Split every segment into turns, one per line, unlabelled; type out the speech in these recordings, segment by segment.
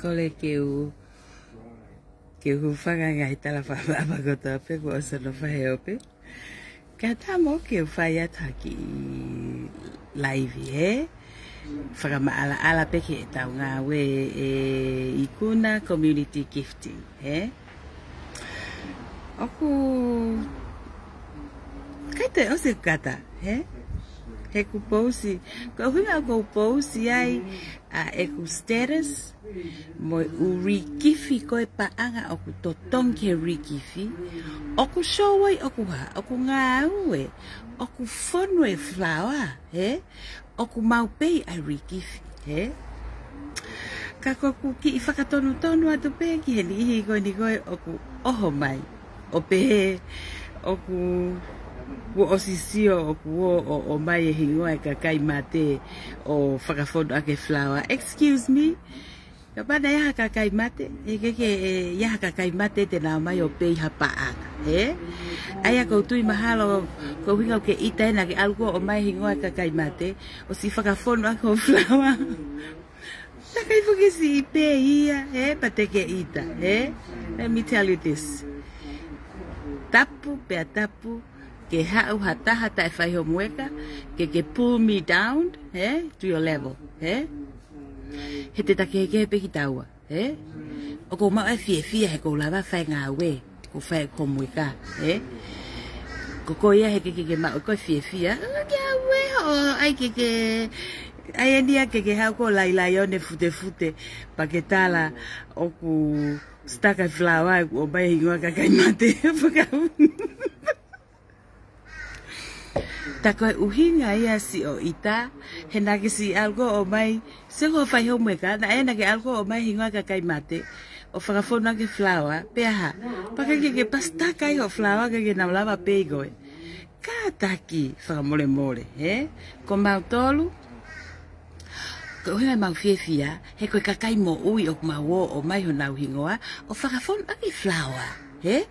kole ke whanga ngai tala whaapa koto ape ko osa no whahe ope. Ka tamo ke whai ataki live he. Whaka maala ala peke e tau ngā we ikuna community gifting he. Oku kaita ose kata he. He ku posi, ko hunga ko posi ai e ku status mo urikifi ko e paanga o ku totong ke rikifi o ku showai o ku ngā ue o ku fono e flower he o ku maupei a rikifi he ka ku ki i whakatonu tonu atu pe ki he ni ihi koe ni koe o ku oho mai o pe o ku wo osisio o mai e hingoa e kakai mate o whakafono ake flower. Excuse me? Ka pana ia kakai mate? E keke ia kakai mate te nā mai o pei hapaanga. He? Aia kou tui mahalo kou hinga ke ita ena ke algo o mai hingoa e kakai mate o si whakafono ake o flower. Takai fuke si ipe ia, he? Pateke ita, he? Let me tell you this. Tapu pea tapu ke hau hata e whai ho mueka, ke pull me down, he, to your level, he. He te take he peki taua, he. O ko mau e fie he ko lava whai ngā we, ko whai ho mueka, he. Ko ia he ke mau ko fie, ke we ho, ai ai enia ke hau ko lai one fute, pa ke tala o ku staka flower o bai hingoa kakai mate, whakau. Ta koe uhinga ia si o ita, he nake si algo o mai, se ko whai ho mweka, na e nake algo o mai hingoa kakai mate, o whakafona ke flower, pea ha, paka ke pastakai o flower ke naulawa peigoe. Ka taki whakamole, he? Ko mau tolu, ko uhinga mau fiefia, he koe kakai mo ui o kumau o mai ho nau hingoa, o whakafona ke flower. He?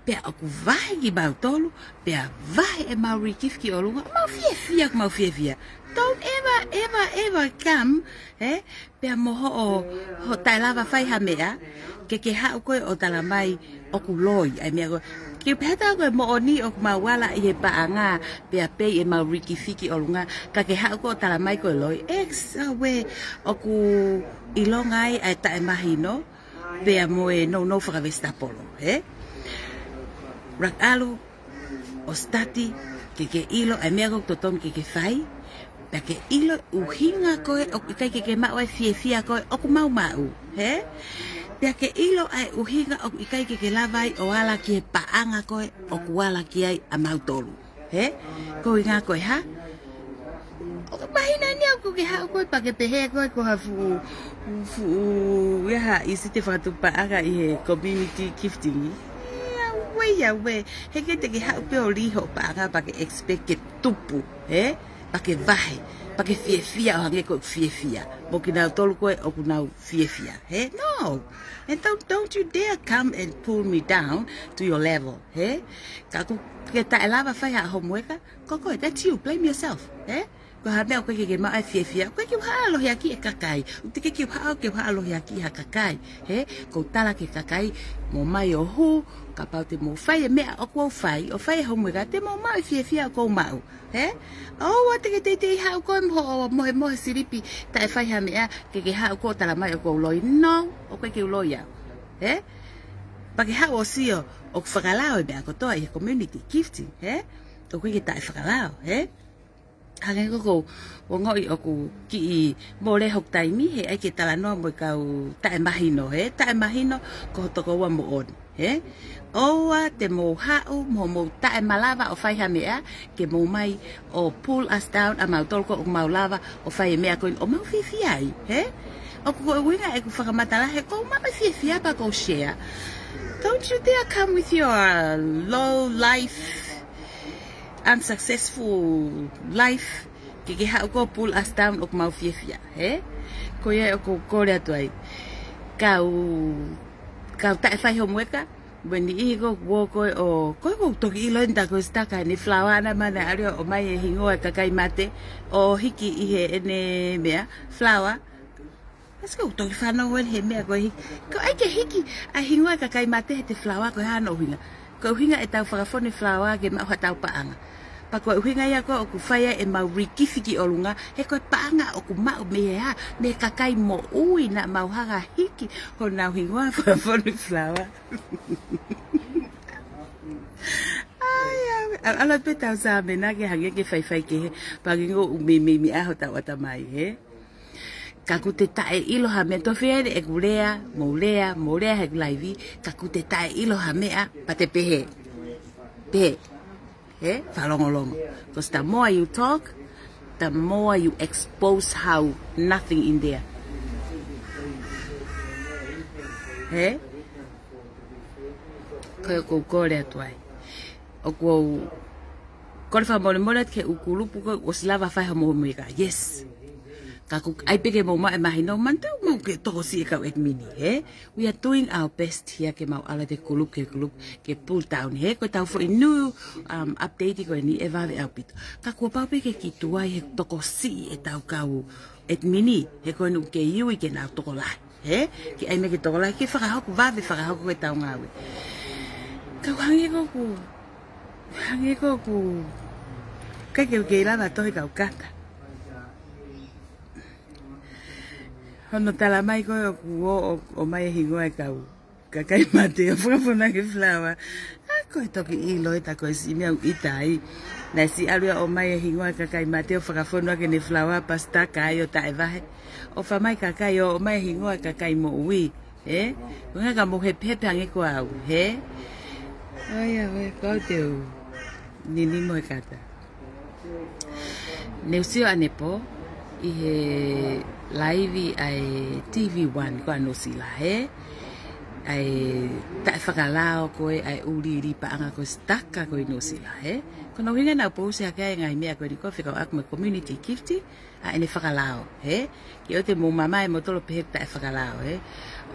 Pea aku vai ki mau tolu, pea vai e mau rikifki o lunga, mau fiefia. Don't ever come, he? Pea moho o tailava whai hamea, ke hau koe o talamai o ku loi, ai mea koe. Ke peta koe mo o ni o ku mau wala i he paanga, pea pei e mau rikifiki o lunga, ka ke hau koe o talamai koe loi, we o ku ilongai ai tae mahino, pea moe no whakawesta polo, he? Rak alu o stati ke ilo ai mea kok totong ke whai pa ke ilo uhinga koe o kai ke mau ai fia koe o ku mau he? Pea ke ilo ai uhinga o kai ke lavai o ala ki he paanga koe o ku ala ki ai a mau tolu, he? Ko inga koe ha? O ka mahina ni au ke hau koe pa ke pehe koe ko hafu iaha isi te whakatu paanga i he community gifting. Ya we, he ke te ke hau pe o liho paanga pa ke expect ke tupu, he? Pa ke vahe, pa ke fiefia o hange koe fiefia. Mo ki nau tolu koe o ku nau fiefia, he? No! And don't you dare come and pull me down to your level, he? Ka ku ke tae lava whai ha homueka, ko koe, that's you, blame yourself, he? Ko ha mea koe ke maa fiefia, koe ki waha alohi aki e kakai, uti ke waha alohi aki ha kakai, he? Ko tala ke kakai, mo mai o hu, ka pau te mo whai e mea o kua whai, o whai hau mwega, te mo mau fiefia o kou mau, he? O wa te te hau koe mohe siripi, ta e whai ha mea, ke hau koe tala mai o kou loi, no, o koe ke uloi au, he? Pa ke hau o sio, o whakalao e mea kotoa i community gifting, he? O koe ke ta e whakalao, he? Hange ko o ngoi o ku ki i mo le hok taimi he ai ke tala noa mo kau tae mahino, he? Tae mahino ko toko ua mo on, he? Oa te mo hau mo tae malava o whai hamea ke mo mai o pull us down a mau tolko o mau lava o whai mea koin o mau whiwhiai, he? O ku koe winga e ku whakamatala he ko mau whiwhia pa ko share. Don't you dare come with your low life unsuccessful life ke hau ko pull us down o mau fiefia, he? Ko ia o ko kore atu ai. Kau tae whai ho mueka, when i ko koe o ko toki ilo enta ko staka ni flower na mana ario o mai e hingoa kakai mate o hiki i he ene mea flower Let's go. Toki whanau wen he mea koe hiki. Ko ai ke hiki a hingoa ka kai mate he te flower koe hana uhinga. Ko uhinga e tau whakafone flower ke mau hatau paanga. Pa koe uhinga ia koe o ku whaia e mau rikifiki o lunga. He koe paanga o ku mau me ha. Me kakai mo ui na mau hanga hiki. Ho nau hingoa whakafone flower. Ala pe tau sa mena ke hange ke whai ke he. Pagingo mi aho tau atamai he. Kaku te tae ilo ha mea tofere e kulea, moulea he kulaivi. Kaku te tae ilo ha mea pa te pehe. Pehe. He? Whalongolongo. Because the more you talk, the more you expose how nothing in there. He? Koe kou kore atuai. O kou kore wha mole ke ukulupu koe o silava whai ha mohumiga. Yes. Kaku ai peke mo ma e mahi no mantu mo ke toko si e kau et mini he. We are doing our best here ke mau ala te kulup ke pull down he. Ko tau fo inu update ko ni e vave au pito. Kaku pau peke ki tuai he toko si e tau kau et mini he ko nu ke iui ke nau toko lai he. Ki ai me ke toko lai ke whakahoku vave whakahoku e tau ngawe. Kau hangi ko ku kai ke lava tohi kau kata. Hono tala mai koe o mai hingoa e kau. Kakai mate o whakapuna ke flower. Koe toki ilo e ta koe si mea u itai. Nai si alua o mai hingoa kakai mate o whakapuna ke ne flower pasta kai o tae vahe. O whamai kakai o mai hingoa kakai mo ui. He? Unga ka mo hepe hange ko au. He? Oia we, kau teo. Nini mo e kata. Neusio anepo. I he live ai TV1 ko ano sila he ai ta whakalao koe ai uri pa anga ko staka ko no sila he kono winga na po se ka ngai mea ko ko fika ak me community gifti ai ne whakalao he ki o te mo mama e motolo pe ta whakalao he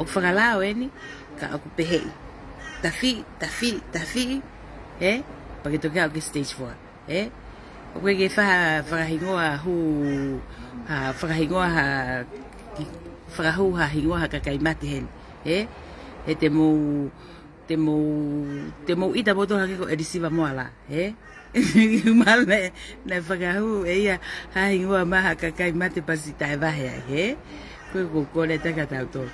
o whakalao ni ka aku pe tafi he pa ke to ka stage 4 he o ke whahingoa hu ha whakahingoa ha whakahu ha hingoa ha kakai mate hen he te mo ita boto ha ko edisiva moala he mal na whakahu e ia ha hingoa ma ha kakai mate pasita e vahe he ko kore taka tau to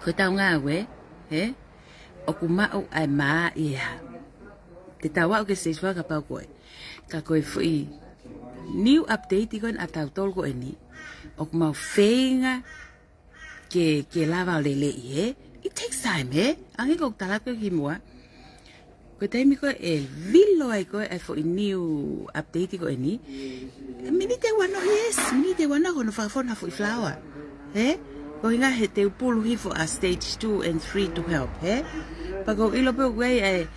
ko tau ngā we he o ku mau ai maa ia te tawa o ke seiswa ka pau koe ka koe fui new update kon atau tol ko ini ok mau fenga ke lava lele he it takes time he ange ko tala ko himwa ko taimi ko el villo ai ko e fo new update ko ini minite wano yes minite wano ko no fa fona fo flower he ko hinga he te pulu hi for a stage 2 and 3 to help he pa ko ilo pe we ai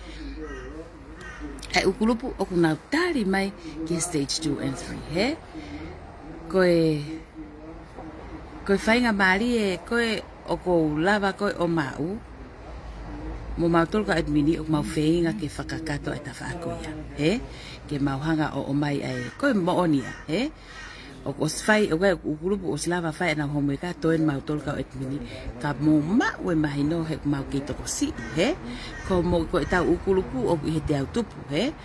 ukulupu o kuna tari mai ke stage 2 and 3 he koe whainga maari e koe o ko lava koe o mau mo mau tolka admini o mau whainga ke whakakato e ta whaakuia he ke mau hanga o mai ai koe moonia he o sfai o ukulupu o slava fai na homo ka toen mau tolka admini ka mo ma we mahino he mau ke to si he ko mo ko ta ukulupu o he te autupu he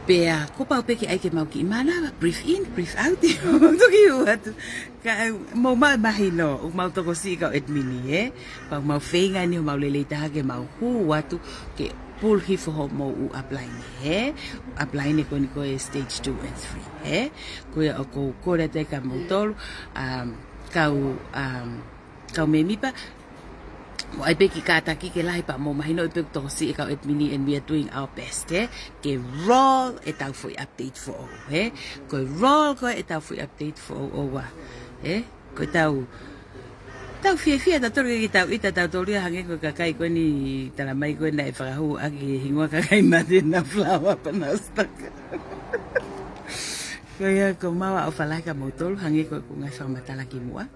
pea ko pau peke ai ke mau ki mana breathe in breathe out toki atu ka mo ma mahino o mau to si ka admini he pa mau fenga ni mau lele ta ke mau hu atu ke pull hi for mo u apply ni he apply ni ko stage 2 and 3 he ko ko te ka mo tol kau memipa mo ai peki kata ki ke lai pa mo mahino i pek to si ka admini and we are doing our best he ke roll et au for update for he ko roll ko et au for update for wa he ko tau fia ta tori ki tau ita tau tori hange ko kakai ko ni tala mai ko na whakahu aki hingoa kakai mate na flower panastak ko ia ko mawa o falai ka motol hange ko ngai whakamatala ki mua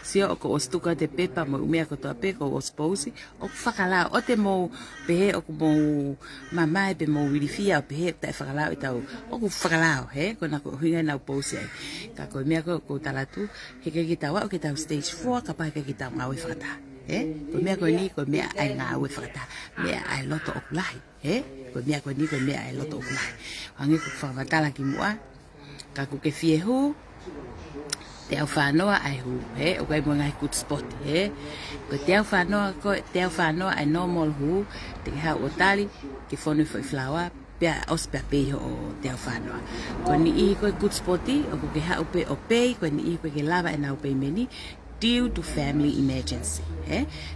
sio o ko ostuka te pepa mo umea ko to pe ko osposi o fakala o te mo pehe o ko mo mama pe mo wilifia pehe ta fakala o tau o ko fakala he ko na ko hinga na posi ka ko mea ko talatu he ke kita wa o kita stage 4 ka pa ke kita ngawe fakata ko mea ko ni ko mea ai ngawe fakata mea ai loto o kulai ko mea ko ni ko mea ai loto o kulai wangi ko fakata ki mua ka ko ke fiehu te au whanoa ai hu, o kai mga good spot, Ko te au whanoa ai normal hu, te ke hau o tali, ke whonu whai flawa, pia os pia peho o te au whanoa. Ko ni ihi koe good spoti, o ko ke hau pe o pei, ko ni ihi koe ke lava e nau pei meni, due to family emergency,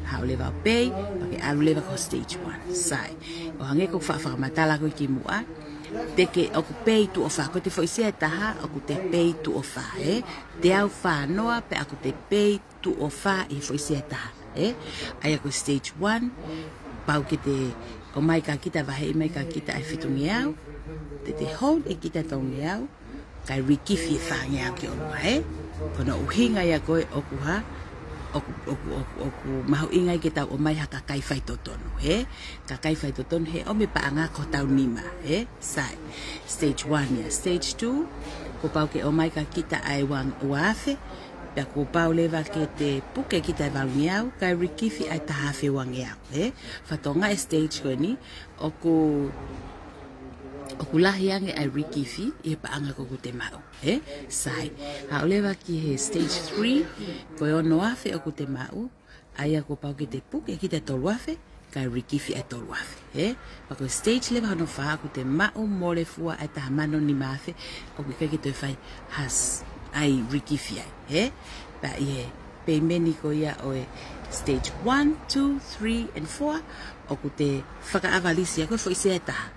Hau lewa o pei, pake alu lewa ko stage 1, sai. O hange ko whakamatala koe ki mua, te ke o ku pei tu o wha, ko te whaisia taha o ku te pei tu o wha, Te au whanoa pe aku te pei tu o wha i whaisia taha, Ai ako stage 1, pau ke te o mai ka kita wahe i mai ka kita ai whitungi au, te hold e kita tongi au, kai rikifi e whangi au ki o rua, Kono uhinga ia koe o ku ha, oku mahu ingai ke tau o mai haka kai whai totonu, Ka kai whai totonu o me paanga ko tau nima, Sai. Stage 1 ia. Stage 2, ko pau ke o mai ka kita ai wang uafe, pia ko pau lewa ke te puke kita e walungi au, kai rikifi ai tahafe wangi au, Whatonga e stage koe ni, oku lahi ange ai rikifi, i paanga ko te mau, Sai. Hau lewa ki he stage 3, ko e ono afe o te mau, ai ako pau ki te puke ki te tolu afe, kai rikifi ai tolu afe, Pako stage lewa hono wha ko te mau mole fua ai taha mano ni maafe, o ki toi whai has ai rikifi ai, Pa i pei meni ko ia o e stage 1, 2, 3 and 4, o ku te whakaavalisi ako fo ise taha,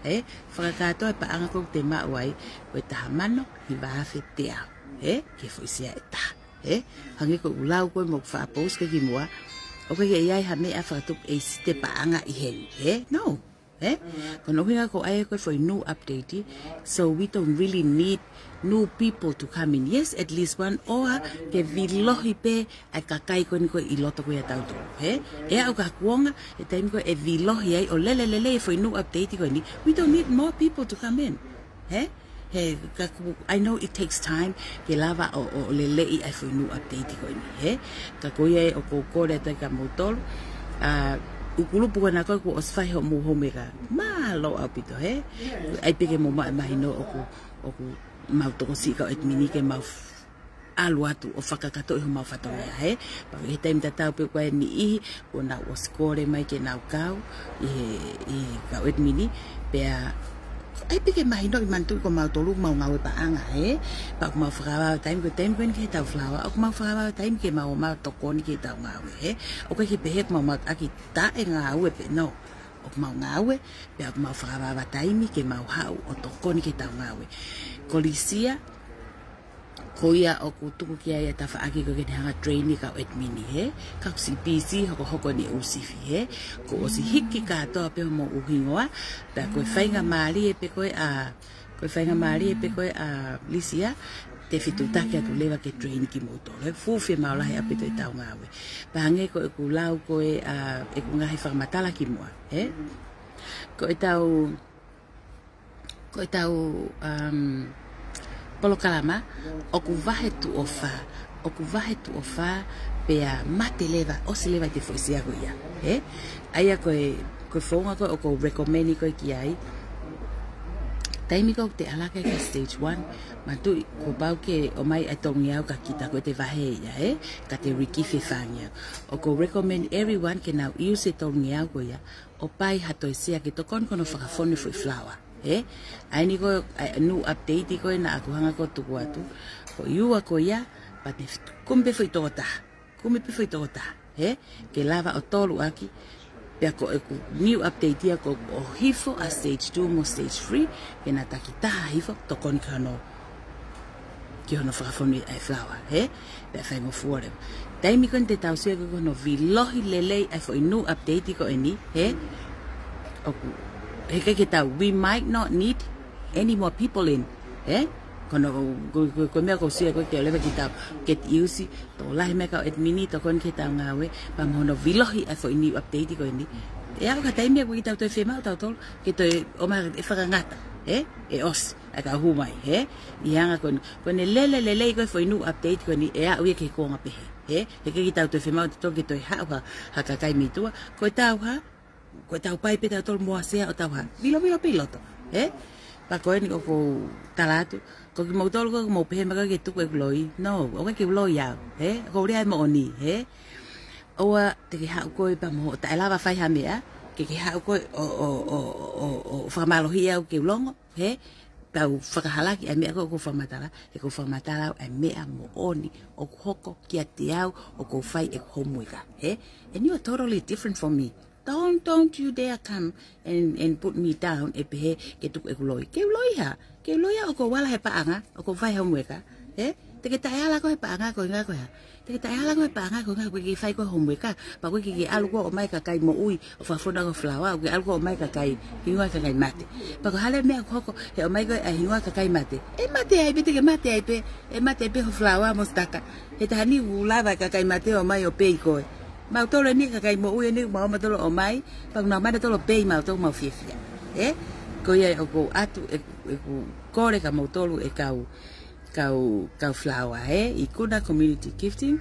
Whakakato e paanga ko te mau ai, o e taha mano hi waafe te au, Ke fo ise taha, Hangi ko ulau koe mo whaapous ke ki mua, o ke iai ha mea whakatuk e si te paanga i heni, No, Kono hinga ko ai koe for new update, so we don't really need new people to come in. Yes, at least one or ke vilohi pe ai kakai ko ni ko i loto ko ia tau tō, E au ka kuonga, e taimi ko e vilohi ai o lele for new update ko ni. We don't need more people to come in, I know it takes time ke lava o lele i ai for new update ko ni, Ka koe o ko kore tai ka motolo, ukulupu na ko osfai ho mo homega ma lo apito ai peke mo mai no oku mau to si ka etmini ke mau alu atu o whakakato i ho mau whatonga pa he time tatau pe koe ni i o na o skore mai ke nau kau i ka etmini pe ai peke mai no i mantu ko mau tolu mau ngawe paanga pa mau whakawa time ko ni ke tau flawa o mau whakawa time ke mau tokoni ke tau ngawe o ke pehe mau aki ta e ngawe pe no o mau ngawe pe mau whakawa time ke mau hau o tokoni ke tau ngawe kolisia koia o kutuku kia ia ta whaaki ko ke hanga training ka etmini ka si PC hoko ni usifi ko o si hiki ka toa pe mo uhingoa ta ko whainga maari e pe koe a Lisia te fitutaki atu lewa ke training ki motolo fuwhi maolahi apito i tau ngawe pahange ko e ku lau koe e ku ngahi whakamatala ki mua ko e tau polo kalama o ku vahe tu o fa pea mate leva o se leva te foisia ko ia aia ko fonga ko o ko recommend ko ki ai taimi ko te alaka ke stage 1 matu ko pau ke o mai atongi au ka kita ko te vahe ia ka te rikifi fanya o ko recommend everyone ke now use it tongi au ko ia o pai hato sia ke to kon kono whakafone for flower ai ni ko nu update ko na aku hanga ko tu atu ko iua ko ia pa te kumbe foi tota ke lava o tolu aki pe ko new update ia ko o hifo a stage 2 mo stage 3 ke na takita hifo to kon kano ki hono whakafone ai flower pe fai mo fuore taimi kon te tau sia ko no vilohi lele ai foi new update ko eni oku we might not need any more people in kono ko me ko sia ko ke le kita ke usi to la me ka admini to kon kita ngawe pa mono vilohi a fo ini update ko ini ya ka tai me ko kita to fema to ke to o ma e fa ngata e os aka humai ia kon le ko fo inu update ko ni e a wi ke ko ngape he ke kita to fema to ke to ha ka kai mitua ko tau ha ko tau pai pe tau mo ase o tau ha vilo piloto pa ko ni ko talatu ko ki mo tol ko mo pe ma ka ke tu ko loi no o ka ke loi ya ko ri ai mo ni o te ke ha ko pa mo ta lava fai ha me ke ha ko o fa malohia o ke longo tau whakahalaki a mea ko whamatara e ko whamatara a mea mo oni o hoko ki a te au o ko whai e homuika and you are totally different from me. Don't you dare come and put me down e pehe ke tuku e kuloi. Ke uloi ha o ko wala he paanga o ko whai homuika te ke tae ala ko he paanga ko inga ko ha te ke tae ala ko he paanga ko inga ko ke whai ko homuika pa ko ke alu ko o mai ka kai mo ui o whafona ko flawa o ke alu ko o mai ka kai hingoa ka kai mate pa ko hale mea hoko he o mai ko a hingoa ka kai mate mate ai pe te ke mate ai pe mate ai pe ho flawa mostaka he tahani ulava ka kai mate o mai o pe ko mau tolo ni ka kai mo ui ni mau matolo o mai pa na mai tolo pe mau to mau fifia ko ia o ko atu e kore ka mau tolo e kau flower i kuna community gifting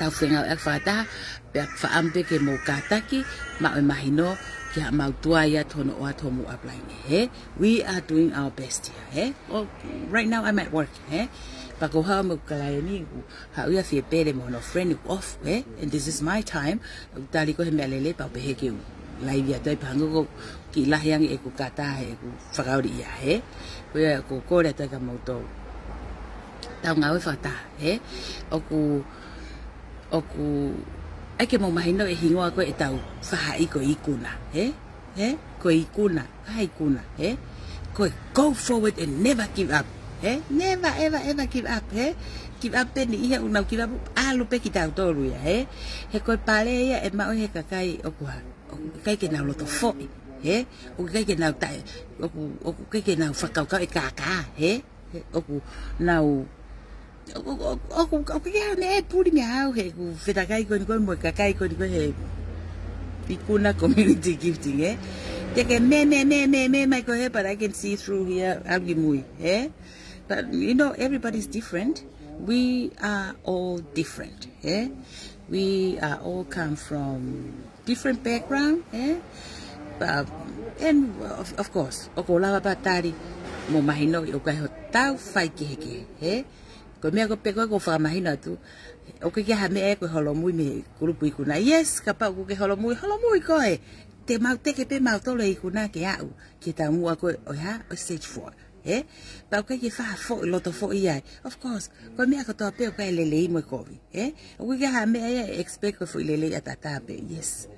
tau whenga e whata pe whaampe ke mo kataki ma o mahino ki ha mau tua ia tono o ato mo apply we are doing our best here right now I'm at work pa ko ha mo kalai ni ha ia fie pere mo no friend off and this is my time tali ko he melele pa pe he ke lai ia tai pango ko ki lahiang e ku kata e ku whakauri ia ko ia ko kore ta ka mau to tau ngau whata oku ake mo mahino e hingoa ko e tau whahai ko ikuna ko ikuna hai kuna ko go forward and never give up never ever give up give up pe ni ia una give up alu pe ki tau toru ia he ko pale ia e ma o he kakai oku kai ke na loto fo o kai ke na tai oku kai ke na whakau ka e kaka oku nau o que me puri me au he ku feta kai ko mo kai ko he pikuna community gifting te ke me mai ko he but I can see through here algimui but you know everybody's different we are all different we are all come from different background and of course o ko lava patari mo mahino o kai ho tau fai ke ko mea ko peko ko whamahina tu o ke ha me e ko holomui me kurupu ikuna yes ka pa ko ke holomui ko te mau te ke pe mau tole ikuna ke au ki ta mua ko o ha o stage 4 pa ko ke fa fo loto fo ia of course ko mea ko to pe ko lele mo ko o ke ha me e expect ko fo lele atata pe yes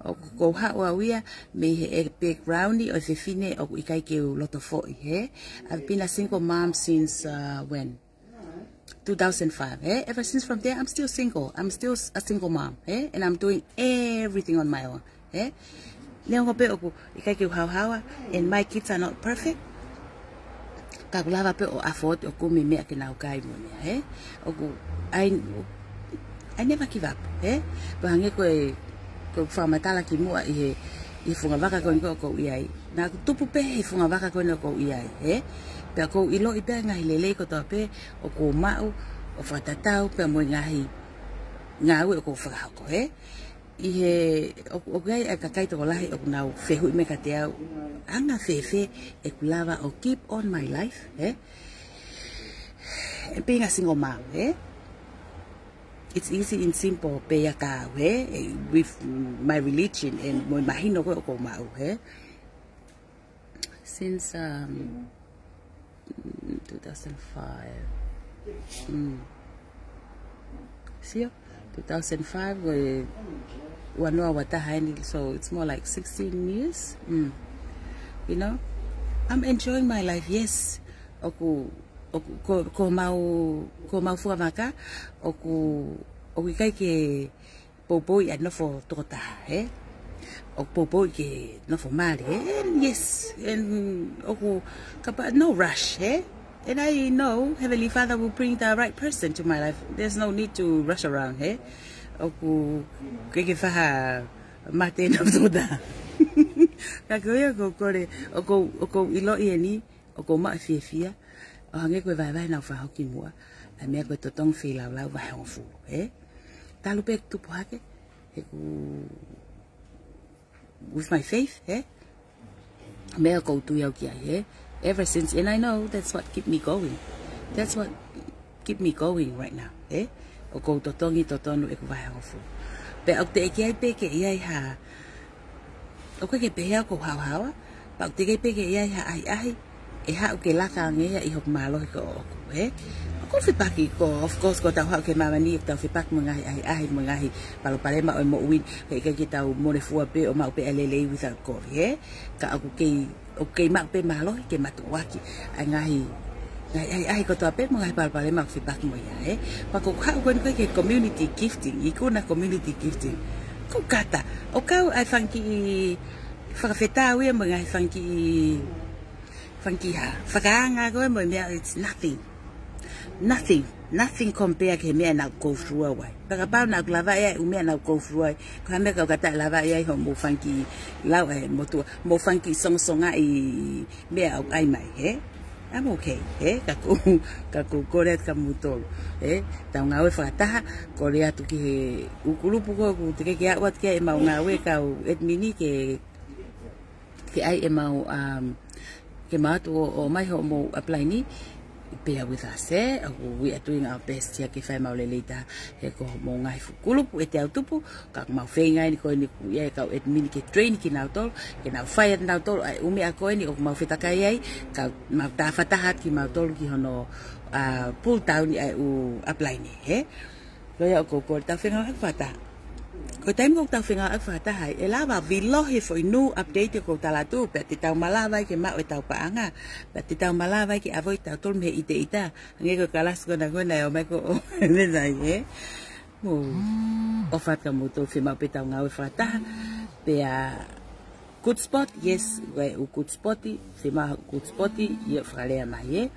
o ko ha wa wia me e background o se fine o ikai ke loto fo I've been a single mom since when 2005 ever since from there I'm still single I'm still a single mom and I'm doing everything on my own leo ko pe o ikai ke hawa and my kids are not perfect ka lava pe o afford o ko me ke na kai mo o ko I never give up ba hange ko whamatala ki mua i funga waka ko iai na tupu pe i funga waka ko iai pe ko ilo i pe ngai lele ko to pe o ko mau o fatatau pe mo ngai ngau o ko whaka ko i he o gai a kakai to lahi o nau fehu me ka te au anga fefe e kulava o keep on my life being a single mom it's easy and simple pe ya ka with my religion and mo mahino ko mau since 2005 see 2005 we wano wata haini so it's more like 16 years you know I'm enjoying my life yes ko mau fuga maka o kai ke popo ya no fo tota o popo ke no fo male yes and o kapa no rush And I know Heavenly Father will bring the right person to my life. There's no need to rush around, hey? Oku kekefaha mate no toda. Kakoya kokore oko ilo ieni oko ma fiafia. O hange ko vai na fa hoki mua. A me ko totong fi la vai honfu, hey? Talu pek tu pohake. With my faith, eh? Me go to yoki, eh? Ever since, and I know that's what keep me going. That's what keep me going right now, eh? O go totongi totonu e vai hofu. Pe ok te ki ai pe ke ai ha. O ke pe ha ko hawa, pa te ke pe ke ai ha ai e ha o ke la ka nge i hok malo ko eh? Ko fi paki ko of course ko tau ha ke mama ni tau fi pak mengahi ai mengahi palo pale ma o mo win ke ke tau mo le fua pe o ma pe alele without ko eh? Ka aku ke ma pe malo ke matu waki ngahi ai ko tau pe mengahi palo pale ma fi pak mo ya eh? Pa ko ha ko ke community gifting ikuna community gifting ko kata o kau ai fanki fakafeta we mengahi fanki ha fakanga ko mo me it's nothing compare ke me na go through away. Baka pa na lava ya me na go through ai. Ka me ka kata lava ya ho mo fanki law mo fanki song ai me ai mai he. I'm okay. Ka ko correct ka mutol. Ta ngawe fata ko le atu ki ukulupu ko te ke wat ke ma ngawe ka admini ke ai mau ke ma to o mai ho mo apply ni bear with us, we are doing our best here ke fai maule leita he ko mo ngai fukulupu e te autupu ka mau fenga ni ko ni ye ka admin ke train ki na tol ke na fire na tol umi a ko ni o mau fitaka ai ka mau ta fatahat ki mau tol ki hono pull down ai u apply ni he lo ya ko ta fenga fata ko time ko ta fenga fata hai e lava vilo he foi nu update ko tala tu pe ti tau malava ke ma o tau paanga pe ti tau malava ke avoi tau tol me ita nge ko kalas ko na o me ko me na ye mo o fat ka mo to fe ma pe tau ngawe fata pe good spot yes we u good spoti fe ma good spoti ye frale ma ye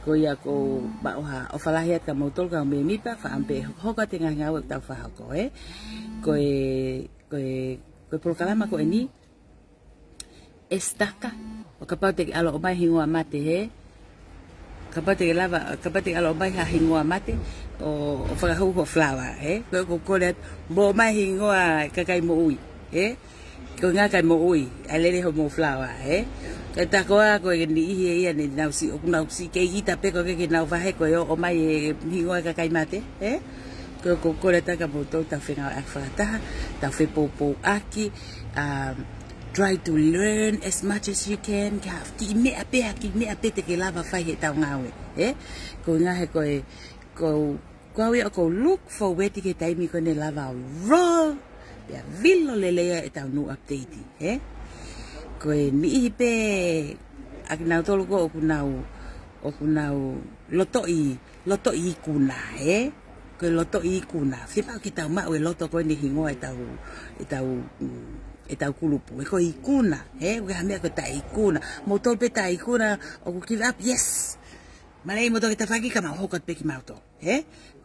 ko ya ko ba o falahiat ka mo tol ka me mi pa fa ampe hoka tenga ngawe tau fa ko ko programa ko ini estaka o kapate alo mai hingo mate he kapate alo mai ha hingo mate o fa ho flower he ko let bo mai hingo ka kai mo ui he ko nga kai mo ui alele ho mo flower he ta ko ni hi ni na si ke gita pe ko ke na va he ko o mai hingo ka kai mate he ko le taka moto ta fenga afata ta fe popo aki try to learn as much as you can ki me ape te ke lava fai he ta ngawe ko nga he ko we ko look for where to get time ko ne lava raw ya villo lele e ta nu update ko ni pe ak na to ko ku nau loto i kuna ko loto i kuna fi pa kita ma we loto ko ni hingo e tau kulupu ko i kuna we ha me ko ta i kuna motor pe ta i kuna o ku give up yes malai motor kita faki kama hokot pe ki mauto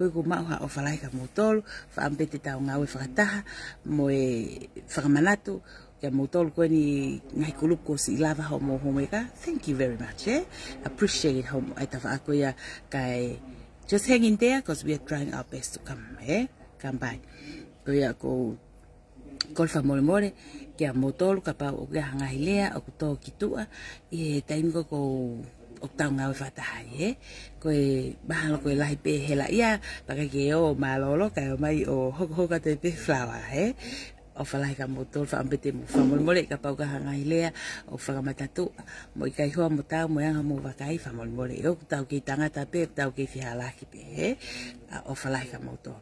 ko ma ha o falai ka motor fa ampe te tau ngawe fata mo e famanatu ya motor ko ni ngai kulupu ko si lava ho mo ka thank you very much appreciate how ita fa ko ya kai just hang in there because we are trying our best to come by. Ko ya ko fa mole ke motor ka pa o ga ngailea o to kitua e time ko o tau nga fata hai ko bahalo ko lai pe hela ia pa ke o malolo ka mai o hoka te pe flower o falai ka motor fa ambete mo fa mole ka pa ga ngailea o fa matatu mo kai ho mo tau mo yang mo va kai fa mole o tau ki tanga ta pe tau ki fi hala ki pe o falai ka motor